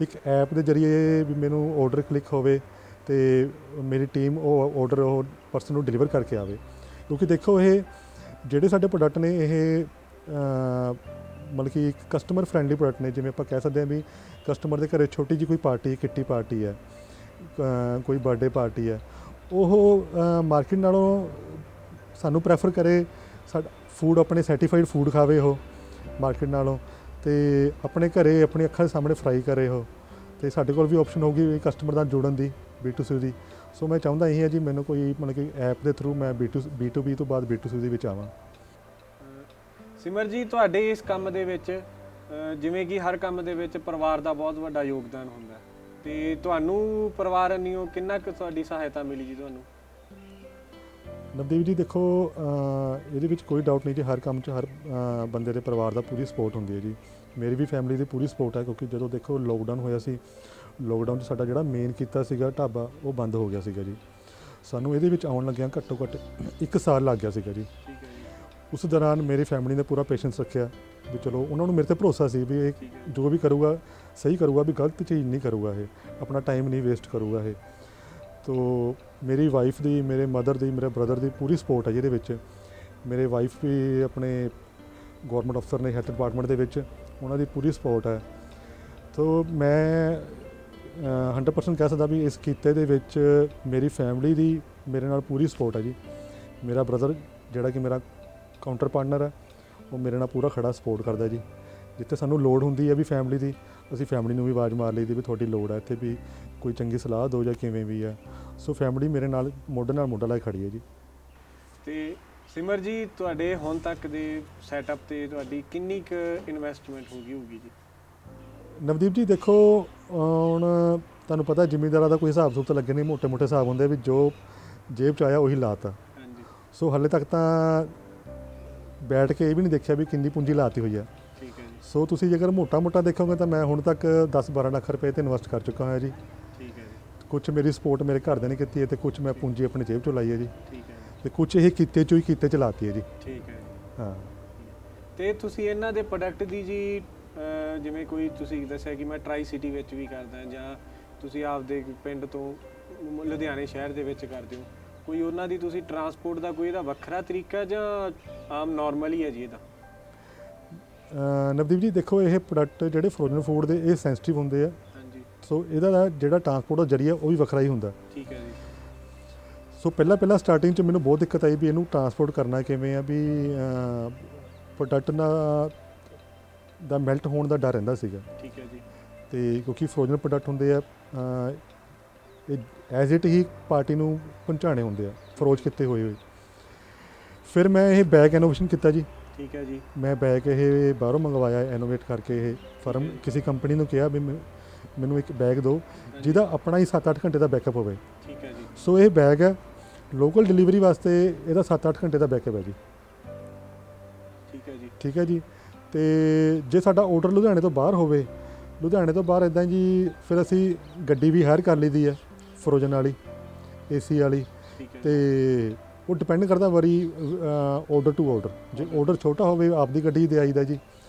ਇੱਕ ਐਪ ਦੇ ਜ਼ਰੀਏ ਵੀ ਮੈਨੂੰ ਆਰਡਰ ਕਲਿੱਕ ਹੋਵੇ ਤੇ ਮੇਰੀ ਟੀਮ ਉਹ ਆਰਡਰ ਉਹ ਪਰਸਨ ਨੂੰ ਡਿਲੀਵਰ ਕਰਕੇ ਆਵੇ। ਕਿਉਂਕਿ ਦੇਖੋ ਇਹ ਜਿਹੜੇ ਸਾਡੇ ਪ੍ਰੋਡਕਟ ਨੇ ਇਹ ਮਤਲਬ ਕਿ ਇੱਕ ਕਸਟਮਰ ਫਰੈਂਡਲੀ ਪ੍ਰੋਡਕਟ ਨੇ। ਜਿਵੇਂ ਆਪਾਂ ਕਹਿ ਸਕਦੇ ਹਾਂ ਵੀ ਕਸਟਮਰ ਦੇ ਘਰੇ ਛੋਟੀ ਜਿਹੀ ਕੋਈ ਪਾਰਟੀ, ਕਿੱਟੀ ਪਾਰਟੀ ਹੈ, ਕੋਈ ਬਰਥਡੇ ਪਾਰਟੀ ਹੈ, ਉਹ ਮਾਰਕੀਟ ਨਾਲੋਂ ਸਾਨੂੰ ਪ੍ਰੈਫਰ ਕਰੇ ਸਾਡਾ ਫੂਡ, ਆਪਣੇ ਸਰਟੀਫਾਈਡ ਫੂਡ ਖਾਵੇ ਉਹ ਮਾਰਕੀਟ ਨਾਲੋਂ, ਤੇ ਆਪਣੇ ਘਰੇ ਆਪਣੀ ਅੱਖਾਂ ਦੇ ਸਾਹਮਣੇ ਫਰਾਈ ਕਰੇ ਉਹ। ਤੇ ਸਾਡੇ ਕੋਲ ਵੀ ਆਪਸ਼ਨ ਹੋਊਗੀ ਕਸਟਮਰ ਨਾਲ ਜੁੜਨ ਦੀ B2C ਦੀ। ਸੋ ਮੈਂ ਚਾਹੁੰਦਾ ਇਹੀ ਹੈ ਜੀ ਮੈਨੂੰ ਕੋਈ ਮਤਲਬ ਕਿ ਐਪ ਦੇ ਥਰੂ ਮੈਂ B2B ਤੋਂ ਬਾਅਦ B2C ਦੇ ਵਿੱਚ ਆਵਾਂ। ਸਿਮਰ ਜੀ, ਤੁਹਾਡੇ ਇਸ ਕੰਮ ਦੇ ਵਿੱਚ ਜਿਵੇਂ ਕਿ ਹਰ ਕੰਮ ਦੇ ਵਿੱਚ ਪਰਿਵਾਰ ਦਾ ਬਹੁਤ ਵੱਡਾ ਯੋਗਦਾਨ ਹੁੰਦਾ, ਤੇ ਤੁਹਾਨੂੰ ਪਰਿਵਾਰ ਵੱਲੋਂ ਕਿੰਨਾ ਕੁ ਤੁਹਾਡੀ ਸਹਾਇਤਾ ਮਿਲੀ ਜੀ ਤੁਹਾਨੂੰ? ਨਵਦੀਪ ਜੀ ਦੇਖੋ, ਇਹਦੇ ਵਿੱਚ ਕੋਈ ਡਾਊਟ ਨਹੀਂ ਜੀ, ਹਰ ਕੰਮ 'ਚ ਹਰ ਬੰਦੇ ਦੇ ਪਰਿਵਾਰ ਦਾ ਪੂਰੀ ਸਪੋਰਟ ਹੁੰਦੀ ਹੈ ਜੀ। ਮੇਰੀ ਵੀ ਫੈਮਿਲੀ ਦੀ ਪੂਰੀ ਸਪੋਰਟ ਹੈ, ਕਿਉਂਕਿ ਜਦੋਂ ਦੇਖੋ ਲੋਕਡਾਊਨ ਹੋਇਆ ਸੀ, ਲੋਕਡਾਊਨ 'ਚ ਸਾਡਾ ਜਿਹੜਾ ਮੇਨ ਕੀਤਾ ਸੀਗਾ ਢਾਬਾ ਉਹ ਬੰਦ ਹੋ ਗਿਆ ਸੀਗਾ ਜੀ। ਸਾਨੂੰ ਇਹਦੇ ਵਿੱਚ ਆਉਣ ਲੱਗਿਆਂ ਘੱਟੋ ਘੱਟ 1 ਸਾਲ ਲੱਗ ਗਿਆ ਸੀਗਾ ਜੀ। ਠੀਕ ਹੈ ਜੀ। ਉਸ ਦੌਰਾਨ ਮੇਰੀ ਫੈਮਿਲੀ ਨੇ ਪੂਰਾ ਪੇਸ਼ੈਂਸ ਰੱਖਿਆ ਵੀ ਚਲੋ ਉਹਨਾਂ ਨੂੰ ਮੇਰੇ ਤੇ ਭਰੋਸਾ ਸੀ ਵੀ ਇਹ ਜੋ ਵੀ ਕਰੂਗਾ ਸਹੀ ਕਰੂਗਾ, ਵੀ ਗਲਤ ਚੀਜ਼ ਨਹੀਂ ਕਰੂਗਾ, ਇਹ ਆਪਣਾ ਟਾਈਮ ਨਹੀਂ ਵੇਸਟ ਕਰੂਗਾ ਇਹ। ਤੋ ਮੇਰੀ ਵਾਈਫ ਦੀ, ਮੇਰੇ ਮਦਰ ਦੀ, ਮੇਰੇ ਬ੍ਰਦਰ ਦੀ ਪੂਰੀ ਸਪੋਰਟ ਹੈ ਜਿਹਦੇ ਵਿੱਚ। ਮੇਰੇ ਵਾਈਫ ਵੀ ਆਪਣੇ ਗੌਰਮੈਂਟ ਅਫਸਰ ਨੇ ਹੈਲਥ ਡਿਪਾਰਟਮੈਂਟ ਦੇ ਵਿੱਚ, ਉਹਨਾਂ ਦੀ ਪੂਰੀ ਸਪੋਰਟ ਹੈ। ਤੋ ਮੈਂ 100% ਕਹਿ ਸਕਦਾ ਵੀ ਇਸ ਕੀਤੇ ਦੇ ਵਿੱਚ ਮੇਰੀ ਫੈਮਿਲੀ ਦੀ ਮੇਰੇ ਨਾਲ ਪੂਰੀ ਸਪੋਰਟ ਹੈ ਜੀ। ਮੇਰਾ ਬ੍ਰਦਰ ਜਿਹੜਾ ਕਿ ਮੇਰਾ ਕਾਊਂਟਰ ਪਾਰਟਨਰ ਹੈ, ਉਹ ਮੇਰੇ ਨਾਲ ਪੂਰਾ ਖੜਾ ਸਪੋਰਟ ਕਰਦਾ ਜੀ। ਜਿੱਥੇ ਸਾਨੂੰ ਲੋੜ ਹੁੰਦੀ ਹੈ ਵੀ ਫੈਮਿਲੀ ਦੀ, ਅਸੀਂ ਫੈਮਿਲੀ ਨੂੰ ਵੀ ਆਵਾਜ਼ ਮਾਰ ਲਈਦੀ ਵੀ ਤੁਹਾਡੀ ਲੋੜ ਹੈ ਇੱਥੇ, ਵੀ ਕੋਈ ਚੰਗੀ ਸਲਾਹ ਦਿਓ ਜਾਂ ਕਿਵੇਂ ਵੀ ਹੈ। ਸੋ ਫੈਮਿਲੀ ਮੇਰੇ ਨਾਲ ਮੋਢੇ ਲਾ ਕੇ ਖੜੀ ਹੈ ਜੀ। ਤੇ ਸਿਮਰ ਜੀ, ਤੁਹਾਡੇ ਹੁਣ ਤੱਕ ਦੇ ਸੈਟਅਪ ਤੇ ਤੁਹਾਡੀ ਕਿੰਨੀ ਕੁ ਇਨਵੈਸਟਮੈਂਟ ਹੋ ਗਈ ਹੋਊਗੀ ਜੀ? ਨਵਦੀਪ ਜੀ ਦੇਖੋ, ਹੁਣ ਤੁਹਾਨੂੰ ਪਤਾ ਜ਼ਿਮੀਂਦਾਰਾਂ ਦਾ ਕੋਈ ਹਿਸਾਬ ਸੁਬ ਤਾਂ ਲੱਗੇ ਨਹੀਂ, ਮੋਟੇ ਹਿਸਾਬ ਹੁੰਦੇ ਵੀ ਜੋ ਜੇਬ 'ਚ ਆਇਆ ਉਹੀ ਲਾਤਾ। ਹਾਂਜੀ। ਸੋ ਹਾਲੇ ਤੱਕ ਤਾਂ ਬੈਠ ਕੇ ਇਹ ਵੀ ਨਹੀਂ ਦੇਖਿਆ ਵੀ ਕਿੰਨੀ ਪੂੰਜੀ ਲਾਤੀ ਹੋਈ ਹੈ। ਠੀਕ ਹੈ ਜੀ। ਸੋ ਤੁਸੀਂ ਜੇਕਰ ਮੋਟਾ ਦੇਖੋਗੇ ਤਾਂ ਮੈਂ ਹੁਣ ਤੱਕ 10-12 ਲੱਖ ਰੁਪਏ ਤੇ ਇਨਵੈਸਟ ਕਰ ਚੁੱਕਾ ਹਾਂ ਜੀ। ਠੀਕ ਹੈ ਜੀ। ਕੁਝ ਮੇਰੀ ਸਪੋਰਟ ਮੇਰੇ ਘਰਦਿਆਂ ਨੇ ਕੀਤੀ ਹੈ ਤੇ ਕੁਝ ਮੈਂ ਪੂੰਜੀ ਆਪਣੀ ਜੇਬ 'ਚੋਂ ਲਾਈ ਹੈ ਜੀ। ਠੀਕ ਹੈ ਜੀ। ਤੇ ਕੁਝ ਇਹ ਕੀਤੇ 'ਚੋਂ ਹੀ ਕੀਤੇ 'ਚ ਲਾਤੀ ਹੈ ਜੀ। ਠੀਕ ਹੈ ਜੀ। ਹਾਂ। ਤੇ ਤੁਸੀਂ ਇਹਨਾਂ ਦੇ ਪ੍ਰੋਡਕਟ ਦੀ ਜੀ ਜਿਵੇਂ ਕੋਈ ਤੁਸੀਂ ਦੱਸਿਆ ਕਿ ਮੈਂ ਟਰਾਈ ਸਿਟੀ ਵਿੱਚ ਵੀ ਕਰਦਾ, ਜਾਂ ਤੁਸੀਂ ਆਪਦੇ ਪਿੰਡ ਤੋਂ ਲੁਧਿਆਣੇ ਸ਼ਹਿਰ ਦੇ ਵਿੱਚ ਕਰਦੇ ਹੋ, ਕੋਈ ਉਹਨਾਂ ਦੀ ਤੁਸੀਂ ਟਰਾਂਸਪੋਰਟ ਦਾ ਕੋਈ ਇਹਦਾ ਵੱਖਰਾ ਤਰੀਕਾ ਜਾਂ ਆਮ ਨਾਰਮਲ ਹੀ ਹੈ ਜੀ ਇਹਦਾ? ਨਵਦੀਪ ਜੀ ਦੇਖੋ, ਇਹ ਪ੍ਰੋਡਕਟ ਜਿਹੜੇ ਫਰੋਜ਼ਨ ਫੂਡ ਦੇ ਇਹ ਸੈਂਸਿਟਿਵ ਹੁੰਦੇ ਆ। ਹਾਂਜੀ। ਸੋ ਇਹਦਾ ਜਿਹੜਾ ਟਰਾਂਸਪੋਰਟ ਦਾ ਜਰੀਆ ਉਹ ਵੀ ਵੱਖਰਾ ਹੀ ਹੁੰਦਾ। ਠੀਕ ਹੈ ਜੀ। ਸੋ ਪਹਿਲਾਂ ਸਟਾਰਟਿੰਗ 'ਚ ਮੈਨੂੰ ਬਹੁਤ ਦਿੱਕਤ ਆਈ ਵੀ ਇਹਨੂੰ ਟਰਾਂਸਪੋਰਟ ਕਰਨਾ ਕਿਵੇਂ ਆ, ਵੀ ਪ੍ਰੋਡਕਟ ਦਾ ਮੈਲਟ ਹੋਣ ਦਾ ਡਰ ਰਹਿੰਦਾ ਸੀਗਾ। ਠੀਕ ਹੈ ਜੀ। ਤੇ ਕਿਉਂਕਿ ਫਰੋਜ਼ਨ ਪ੍ਰੋਡਕਟ ਹੁੰਦੇ ਆ, ਇਹ ਐਜ਼ ਇਟ ਹੀ ਪਾਰਟੀ ਨੂੰ ਪਹੁੰਚਾਉਣੇ ਹੁੰਦੇ ਆ ਫਰੋਜ਼ ਕੀਤੇ ਹੋਏ। ਫਿਰ ਮੈਂ ਇਹ ਬੈਗ ਇਨੋਵੇਸ਼ਨ ਕੀਤਾ ਜੀ। ਠੀਕ ਹੈ ਜੀ। ਮੈਂ ਬੈਗ ਇਹ ਬਾਹਰੋਂ ਮੰਗਵਾਇਆ, ਇਨੋਵੇਟ ਕਰਕੇ ਇਹ ਫਰਮ ਕਿਸੇ ਕੰਪਨੀ ਨੂੰ ਕਿਹਾ ਵੀ ਮੈਨੂੰ ਇੱਕ ਬੈਗ ਦਿਓ ਜਿਹਦਾ ਆਪਣਾ ਹੀ 7-8 ਘੰਟੇ ਦਾ ਬੈਕਅਪ ਹੋਵੇ। ਠੀਕ ਹੈ ਜੀ। ਸੋ ਇਹ ਬੈਗ ਹੈ ਲੋਕਲ ਡਿਲੀਵਰੀ ਵਾਸਤੇ, ਇਹਦਾ 7-8 ਘੰਟੇ ਦਾ ਬੈਕਅਪ ਹੈ ਜੀ। ਠੀਕ ਹੈ ਜੀ। ਠੀਕ ਹੈ ਜੀ। ਤੇ ਜੇ ਸਾਡਾ ਆਰਡਰ ਲੁਧਿਆਣੇ ਤੋਂ ਬਾਹਰ ਹੋਵੇ, ਲੁਧਿਆਣੇ ਤੋਂ ਬਾਹਰ ਇੱਦਾਂ ਜੀ, ਫਿਰ ਅਸੀਂ ਗੱਡੀ ਵੀ ਹਾਇਰ ਕਰ ਲਈਦੀ ਹੈ ਫਰੋਜ਼ਨ ਵਾਲੀ, ਏਸੀ ਵਾਲੀ। ਠੀਕ ਹੈ। ਤੇ ਉਹ ਡਿਪੈਂਡ ਕਰਦਾ ਵਾਰੀ ਆਰਡਰ ਟੂ ਆਰਡਰ। ਜੇ ਆਰਡਰ ਛੋਟਾ ਹੋਵੇ ਆਪਦੀ ਗੱਡੀ ਦੇ ਆਈਦਾ ਜੀ,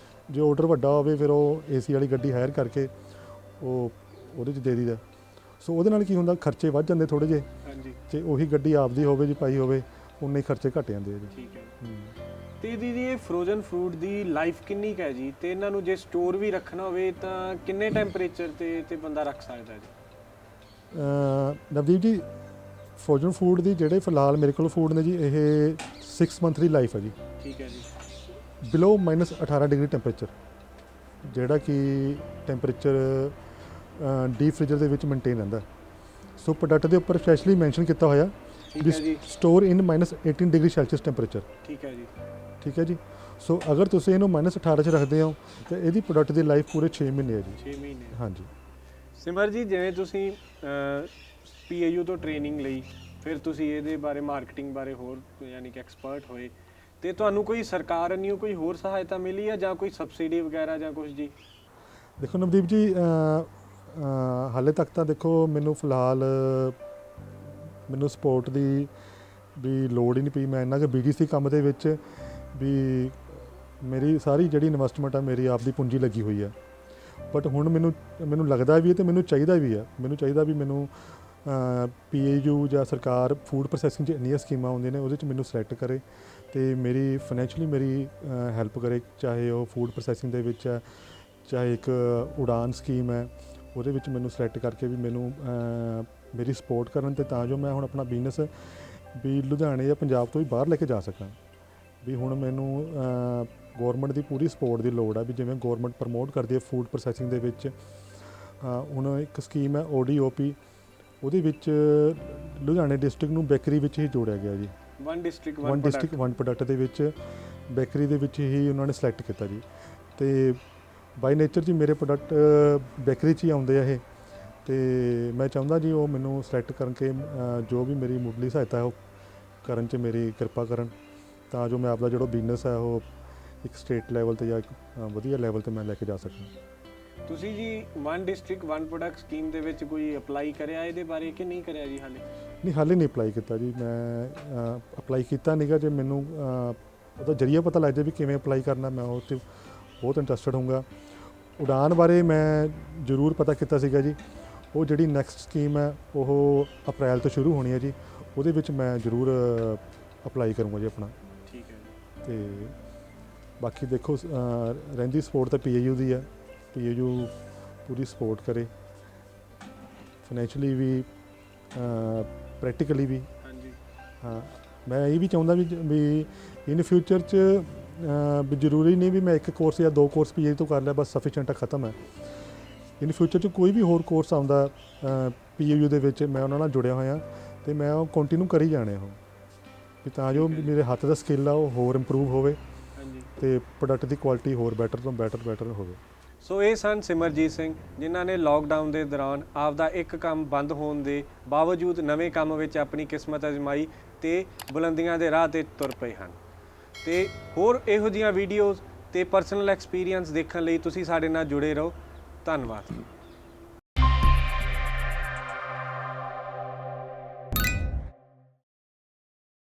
ਜੇ ਆਰਡਰ ਵੱਡਾ ਹੋਵੇ ਫਿਰ ਉਹ ਏਸੀ ਵਾਲੀ ਗੱਡੀ ਹਾਇਰ ਕਰਕੇ ਉਹ ਉਹਦੇ 'ਚ ਦੇ ਦਈਦਾ। ਸੋ ਉਹਦੇ ਨਾਲ ਕੀ ਹੁੰਦਾ, ਖਰਚੇ ਵੱਧ ਜਾਂਦੇ ਥੋੜ੍ਹੇ ਜਿਹੇ। ਹਾਂਜੀ। ਤੇ ਉਹੀ ਗੱਡੀ ਆਪਦੀ ਹੋਵੇ ਜੀ, ਪਾਈ ਹੋਵੇ, ਉਨੇ ਹੀ ਖਰਚੇ ਘੱਟ ਜਾਂਦੇ ਆ ਜੀ। ਠੀਕ ਹੈ। ਤੇ ਦੀਦੀ, ਇਹ ਫਰੋਜ਼ਨ ਫੂਡ ਦੀ ਲਾਈਫ ਕਿੰਨੀ ਕੁ ਹੈ ਜੀ? ਤੇ ਇਹਨਾਂ ਨੂੰ ਜੇ ਸਟੋਰ ਵੀ ਰੱਖਣਾ ਹੋਵੇ ਤਾਂ ਕਿੰਨੇ ਟੈਂਪਰੇਚਰ ਤੇ ਬੰਦਾ ਰੱਖ ਸਕਦਾ ਜੀ? ਨਵਦੀਪ ਜੀ, ਫਰੋਜ਼ਨ ਫੂਡ ਦੀ ਜਿਹੜੇ ਫਿਲਹਾਲ ਮੇਰੇ ਕੋਲ ਫੂਡ ਨੇ ਜੀ, ਇਹ 6 ਮੰਥ ਦੀ ਲਾਈਫ ਹੈ ਜੀ। ਠੀਕ ਹੈ ਜੀ। ਬਿਲੋ -18 ਡਿਗਰੀ ਟੈਂਪਰੇਚਰ, ਜਿਹੜਾ ਕਿ ਟੈਂਪਰੇਚਰ ਡੀਪ ਫ੍ਰੀਜ਼ਰ ਦੇ ਵਿੱਚ ਮੇਨਟੇਨ ਰਹਿੰਦਾ। ਸੋ ਪ੍ਰੋਡਕਟ ਦੇ ਉੱਪਰ ਸਪੈਸ਼ਲੀ ਮੈਂਸ਼ਨ ਕੀਤਾ ਹੋਇਆ ਠੀਕ ਹੈ ਜੀ। ਸਟੋਰ ਇਨ -18 ਡਿਗਰੀ ਸੈਲਸੀਅਸ ਟੈਂਪਰੇਚਰ। ਠੀਕ ਹੈ ਜੀ। ਠੀਕ ਹੈ ਜੀ। ਸੋ ਅਗਰ ਤੁਸੀਂ ਇਹਨੂੰ -18 'ਚ ਰੱਖਦੇ ਹੋ ਤਾਂ ਇਹਦੀ ਪ੍ਰੋਡਕਟ ਦੀ ਲਾਈਫ ਪੂਰੇ 6 ਮਹੀਨੇ ਹੈ ਜੀ। 6 ਮਹੀਨੇ। ਹਾਂਜੀ। ਸਿਮਰ ਜੀ, ਜਿਵੇਂ ਤੁਸੀਂ PAU ਤੋਂ ਟ੍ਰੇਨਿੰਗ ਲਈ, ਫਿਰ ਤੁਸੀਂ ਇਹਦੇ ਬਾਰੇ ਮਾਰਕੀਟਿੰਗ ਬਾਰੇ ਹੋਰ ਯਾਨੀ ਕਿ ਐਕਸਪਰਟ ਹੋਏ, ਤੇ ਤੁਹਾਨੂੰ ਕੋਈ ਸਰਕਾਰ ਵੱਲੋਂ ਕੋਈ ਹੋਰ ਸਹਾਇਤਾ ਮਿਲੀ ਹੈ ਜਾਂ ਕੋਈ ਸਬਸਿਡੀ ਵਗੈਰਾ ਜਾਂ ਕੁਝ ਜੀ? ਦੇਖੋ ਨਵਦੀਪ ਜੀ, ਹਾਲੇ ਤੱਕ ਤਾਂ ਦੇਖੋ ਮੈਨੂੰ ਫਿਲਹਾਲ ਮੈਨੂੰ ਸਪੋਰਟ ਦੀ ਵੀ ਲੋੜ ਹੀ ਨਹੀਂ ਪਈ। ਮੈਂ ਇੰਨਾ ਕਿ ਬਿਜੀ ਸੀ ਕੰਮ ਦੇ ਵਿੱਚ ਵੀ ਮੇਰੀ ਸਾਰੀ ਜਿਹੜੀ ਇਨਵੈਸਟਮੈਂਟ ਆ ਮੇਰੀ ਆਪਦੀ ਪੂੰਜੀ ਲੱਗੀ ਹੋਈ ਆ। ਬਟ ਹੁਣ ਮੈਨੂੰ ਲੱਗਦਾ ਵੀ ਹੈ ਤੇ ਮੈਨੂੰ ਚਾਹੀਦਾ ਵੀ ਆ, ਮੈਨੂੰ PAU ਜਾਂ ਸਰਕਾਰ ਫੂਡ ਪ੍ਰੋਸੈਸਿੰਗ 'ਚ ਇੰਨੀਆਂ ਸਕੀਮਾਂ ਆਉਂਦੀਆਂ ਨੇ, ਉਹਦੇ 'ਚ ਮੈਨੂੰ ਸਿਲੈਕਟ ਕਰੇ ਤੇ ਮੇਰੀ ਫਾਈਨੈਂਸ਼ੀਅਲੀ ਮੇਰੀ ਹੈਲਪ ਕਰੇ, ਚਾਹੇ ਉਹ ਫੂਡ ਪ੍ਰੋਸੈਸਿੰਗ ਦੇ ਵਿੱਚ ਹੈ, ਚਾਹੇ ਇੱਕ ਉਡਾਨ ਸਕੀਮ ਹੈ, ਉਹਦੇ ਵਿੱਚ ਮੈਨੂੰ ਸਿਲੈਕਟ ਕਰਕੇ ਵੀ ਮੈਨੂੰ ਮੇਰੀ ਸਪੋਰਟ ਕਰਨ, ਤੇ ਤਾਂ ਜੋ ਮੈਂ ਹੁਣ ਆਪਣਾ ਬਿਜ਼ਨਸ ਵੀ ਲੁਧਿਆਣੇ ਜਾਂ ਪੰਜਾਬ ਤੋਂ ਵੀ ਬਾਹਰ ਲੈ ਕੇ ਜਾ ਸਕਾਂ। ਵੀ ਹੁਣ ਮੈਨੂੰ ਗੌਰਮੈਂਟ ਦੀ ਪੂਰੀ ਸਪੋਰਟ ਦੀ ਲੋੜ ਆ, ਵੀ ਜਿਵੇਂ ਗੌਰਮੈਂਟ ਪ੍ਰਮੋਟ ਕਰਦੀ ਹੈ ਫੂਡ ਪ੍ਰੋਸੈਸਿੰਗ ਦੇ ਵਿੱਚ। ਹੁਣ ਇੱਕ ਸਕੀਮ ਹੈ ODOP, ਉਹਦੇ ਵਿੱਚ ਲੁਧਿਆਣੇ ਡਿਸਟ੍ਰਿਕਟ ਨੂੰ ਬੇਕਰੀ ਵਿੱਚ ਹੀ ਜੋੜਿਆ ਗਿਆ ਜੀ। ਵਨ ਡਿਸਟ੍ਰਿਕਟ ਵਨ ਪ੍ਰੋਡਕਟ ਦੇ ਵਿੱਚ ਬੇਕਰੀ ਦੇ ਵਿੱਚ ਹੀ ਉਹਨਾਂ ਨੇ ਸਿਲੈਕਟ ਕੀਤਾ ਜੀ। ਤੇ ਬਾਈ ਨੇਚਰ ਜੀ ਮੇਰੇ ਪ੍ਰੋਡਕਟ ਬੇਕਰੀ 'ਚ ਹੀ ਆਉਂਦੇ ਆ ਇਹ, ਤੇ ਮੈਂ ਚਾਹੁੰਦਾ ਜੀ ਉਹ ਮੈਨੂੰ ਸਿਲੈਕਟ ਕਰਕੇ ਜੋ ਵੀ ਮੇਰੀ ਮੁੱਢਲੀ ਸਹਾਇਤਾ ਹੈ ਉਹ ਕਰਨ 'ਚ ਮੇਰੀ ਕਿਰਪਾ ਕਰਨ, ਤਾਂ ਜੋ ਮੈਂ ਆਪਦਾ ਜਿਹੜਾ ਬਿਜ਼ਨਸ ਹੈ ਉਹ ਇੱਕ ਸਟੇਟ ਲੈਵਲ 'ਤੇ ਜਾਂ ਇੱਕ ਵਧੀਆ ਲੈਵਲ 'ਤੇ ਮੈਂ ਲੈ ਕੇ ਜਾ ਸਕਾਂ। ਤੁਸੀਂ ਜੀ one district one product scheme ਦੇ ਵਿੱਚ ਕੋਈ ਅਪਲਾਈ ਕਰਿਆ ਇਹਦੇ ਬਾਰੇ ਕਿ ਨਹੀਂ ਕਰਿਆ ਜੀ ਹਾਲੇ? ਨਹੀਂ, ਹਾਲੇ ਨਹੀਂ ਅਪਲਾਈ ਕੀਤਾ ਜੀ। ਮੈਂ ਅਪਲਾਈ ਕੀਤਾ ਨਹੀਂਗਾ। ਜੇ ਮੈਨੂੰ ਉਹਦਾ ਜਰੀਆ ਪਤਾ ਲੱਗ ਜਾਏ ਵੀ ਕਿਵੇਂ ਅਪਲਾਈ ਕਰਨਾ, ਮੈਂ ਉਹ 'ਤੇ ਬਹੁਤ ਇੰਟਰਸਟਡ ਹੋਊਗਾ। ਉਡਾਨ ਬਾਰੇ ਮੈਂ ਜ਼ਰੂਰ ਪਤਾ ਕੀਤਾ ਸੀਗਾ ਜੀ। ਉਹ ਜਿਹੜੀ ਨੈਕਸਟ ਸਕੀਮ ਹੈ ਉਹ ਅਪ੍ਰੈਲ ਤੋਂ ਸ਼ੁਰੂ ਹੋਣੀ ਹੈ ਜੀ। ਉਹਦੇ ਵਿੱਚ ਮੈਂ ਜ਼ਰੂਰ ਅਪਲਾਈ ਕਰੂੰਗਾ ਜੀ ਆਪਣਾ। ਠੀਕ ਹੈ ਜੀ। ਤੇ ਬਾਕੀ ਦੇਖੋ, ਰਹਿੰਦੀ ਸਪੋਰਟ ਤਾਂ PAU ਦੀ ਹੈ। PAU ਪੂਰੀ ਸਪੋਰਟ ਕਰੇ, ਫਾਈਨੈਂਸ਼ੀਅਲੀ ਵੀ, ਪ੍ਰੈਕਟੀਕਲੀ ਵੀ। ਹਾਂਜੀ। ਹਾਂ, ਮੈਂ ਇਹ ਵੀ ਚਾਹੁੰਦਾ ਵੀ ਇਨ ਫਿਊਚਰ 'ਚ ਵੀ ਜ਼ਰੂਰੀ ਨਹੀਂ ਵੀ ਮੈਂ ਇੱਕ ਕੋਰਸ ਜਾਂ 2 ਕੋਰਸ PAU ਤੋਂ ਕਰ ਲਿਆ ਬਸ ਸਫੀਸ਼ੀਐਂਟ ਆ, ਖਤਮ ਹੈ। ਇਨ ਫਿਊਚਰ 'ਚ ਕੋਈ ਵੀ ਹੋਰ ਕੋਰਸ ਆਉਂਦਾ PAU ਦੇ ਵਿੱਚ, ਮੈਂ ਉਹਨਾਂ ਨਾਲ ਜੁੜਿਆ ਹੋਇਆ ਅਤੇ ਮੈਂ ਉਹ ਕੰਟੀਨਿਊ ਕਰੀ ਜਾਣੇ ਉਹ, ਵੀ ਤਾਂ ਜੋ ਮੇਰੇ ਹੱਥ ਦਾ ਸਕਿੱਲ ਆ ਉਹ ਹੋਰ ਇੰਪਰੂਵ ਹੋਵੇ ਅਤੇ ਪ੍ਰੋਡਕਟ ਦੀ ਕੁਆਲਿਟੀ ਹੋਰ ਬੈਟਰ ਤੋਂ ਬੈਟਰ ਹੋਵੇ। ਸੋ ਇਹ ਸਨ ਸਿਮਰਜੀਤ ਸਿੰਘ, ਜਿਨ੍ਹਾਂ ਨੇ ਲੋਕਡਾਊਨ ਦੇ ਦੌਰਾਨ ਆਪਦਾ ਇੱਕ ਕੰਮ ਬੰਦ ਹੋਣ ਦੇ ਬਾਵਜੂਦ ਨਵੇਂ ਕੰਮ ਵਿੱਚ ਆਪਣੀ ਕਿਸਮਤ ਅਜ਼ਮਾਈ ਅਤੇ ਬੁਲੰਦੀਆਂ ਦੇ ਰਾਹ 'ਤੇ ਤੁਰ ਪਏ ਹਨ। ਅਤੇ ਹੋਰ ਇਹੋ ਜਿਹੀਆਂ ਵੀਡੀਓਜ਼ ਅਤੇ ਪਰਸਨਲ ਐਕਸਪੀਰੀਅੰਸ ਦੇਖਣ ਲਈ ਤੁਸੀਂ ਸਾਡੇ ਨਾਲ ਜੁੜੇ ਰਹੋ। ਧੰਨਵਾਦ।